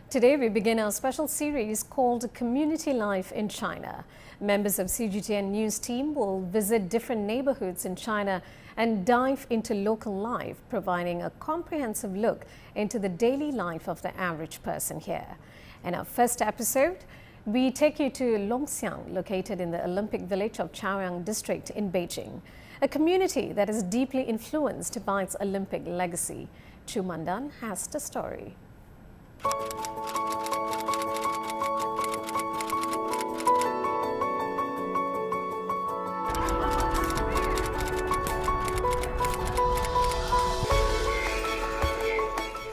Today we begin our special series called Community Life in China. Members of CGTN news team will visit different neighborhoods in China and dive into local life, providing a comprehensive look into the daily life of the average person here. In our first episode, we take you to Longxiang, located in the Olympic village of Chaoyang district in Beijing, a community that is deeply influenced by its Olympic legacy. Zhu Mandan has the story.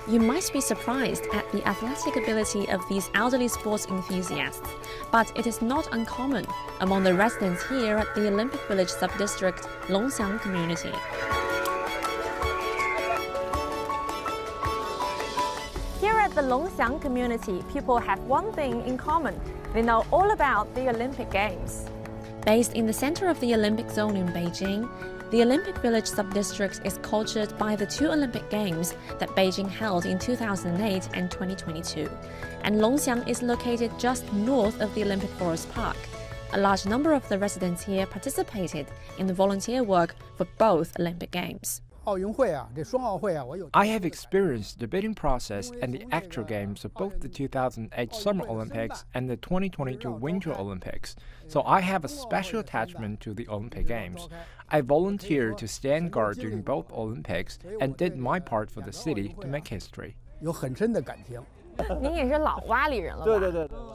You might be surprised at the athletic ability of these elderly sports enthusiasts, but it is not uncommon among the residents here at the Olympic Village sub-district Longxiang community. Here at the Longxiang community, people have one thing in common. They know all about the Olympic Games. Based in the center of the Olympic zone in Beijing, the Olympic Village sub-district is cultured by the two Olympic Games that Beijing held in 2008 and 2022. And Longxiang is located just north of the Olympic Forest Park. A large number of the residents here participated in the volunteer work for both Olympic Games. I have experienced the bidding process and the actual games of both the 2008 Summer Olympics and the 2022 Winter Olympics, so I have a special attachment to the Olympic Games. I volunteered to stand guard during both Olympics and did my part for the city to make history.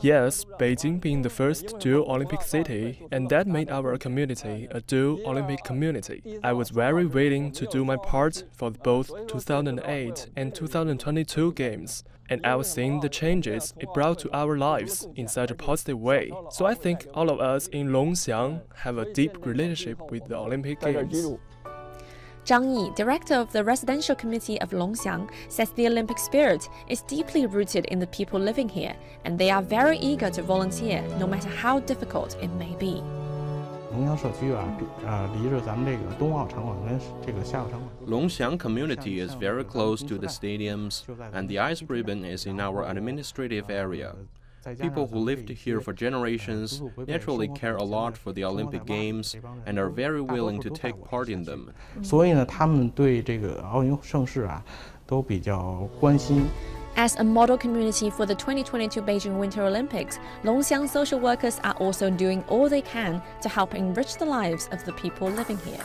Yes, Beijing being the first dual Olympic city, and that made our community a dual Olympic community. I was very willing to do my part for both 2008 and 2022 games, and I was seeing the changes it brought to our lives in such a positive way. So I think all of us in Longxiang have a deep relationship with the Olympic Games. Zhang Yi, director of the residential committee of Longxiang, says the Olympic spirit is deeply rooted in the people living here, and they are very eager to volunteer, no matter how difficult it may be. Longxiang community is very close to the stadiums, and the ice ribbon is in our administrative area. People who lived here for generations naturally care a lot for the Olympic Games and are very willing to take part in them. As a model community for the 2022 Beijing Winter Olympics, Longxiang social workers are also doing all they can to help enrich the lives of the people living here.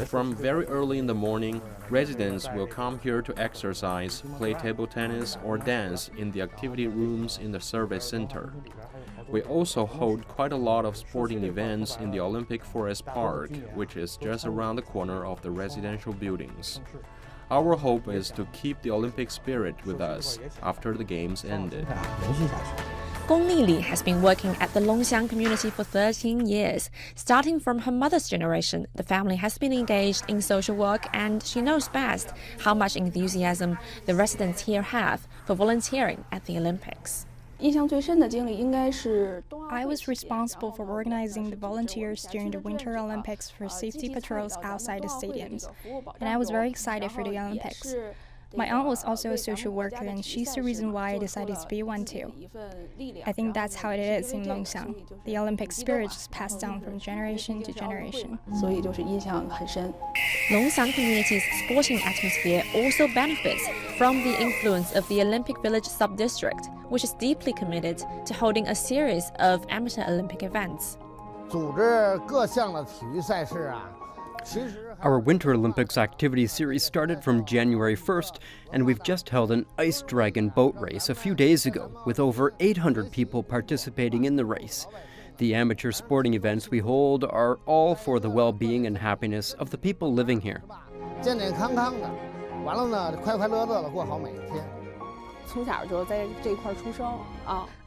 From very early in the morning, residents will come here to exercise, play table tennis, or dance in the activity rooms in the service center. We also hold quite a lot of sporting events in the Olympic Forest Park, which is just around the corner of the residential buildings. Our hope is to keep the Olympic spirit with us after the Games ended. Gong Lili has been working at the Longxiang community for 13 years. Starting from her mother's generation, the family has been engaged in social work, and she knows best how much enthusiasm the residents here have for volunteering at the Olympics. I was responsible for organizing the volunteers during the Winter Olympics for safety patrols outside the stadiums, and I was very excited for the Olympics. My aunt was also a social worker, and she's the reason why I decided to be one too. I think that's how it is in Longxiang. The Olympic spirit is passed down from generation to generation. Longxiang community's sporting atmosphere also benefits from the influence of the Olympic Village sub-district, which is deeply committed to holding a series of amateur Olympic events. Our Winter Olympics activity series started from January 1st, and we've just held an ice dragon boat race a few days ago, with over 800 people participating in the race. The amateur sporting events we hold are all for the well-being and happiness of the people living here.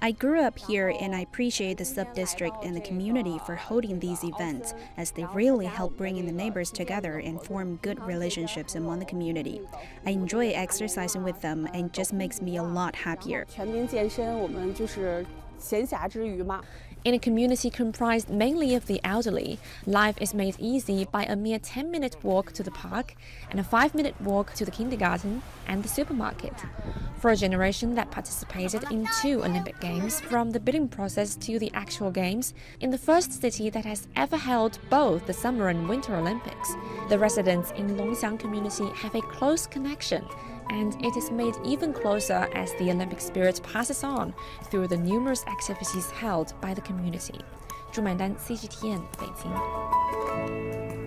I grew up here, and I appreciate the sub-district and the community for holding these events, as they really help bringing the neighbors together and form good relationships among the community. I enjoy exercising with them, and it just makes me a lot happier. In a community comprised mainly of the elderly, life is made easy by a mere 10-minute walk to the park and a 5-minute walk to the kindergarten and the supermarket. For a generation that participated in 2 Olympic Games, from the bidding process to the actual games, in the first city that has ever held both the Summer and Winter Olympics, the residents in Longxiang community have a close connection, and it is made even closer as the Olympic spirit passes on through the numerous activities held by the community. Zhu Mandan, CGTN, Beijing.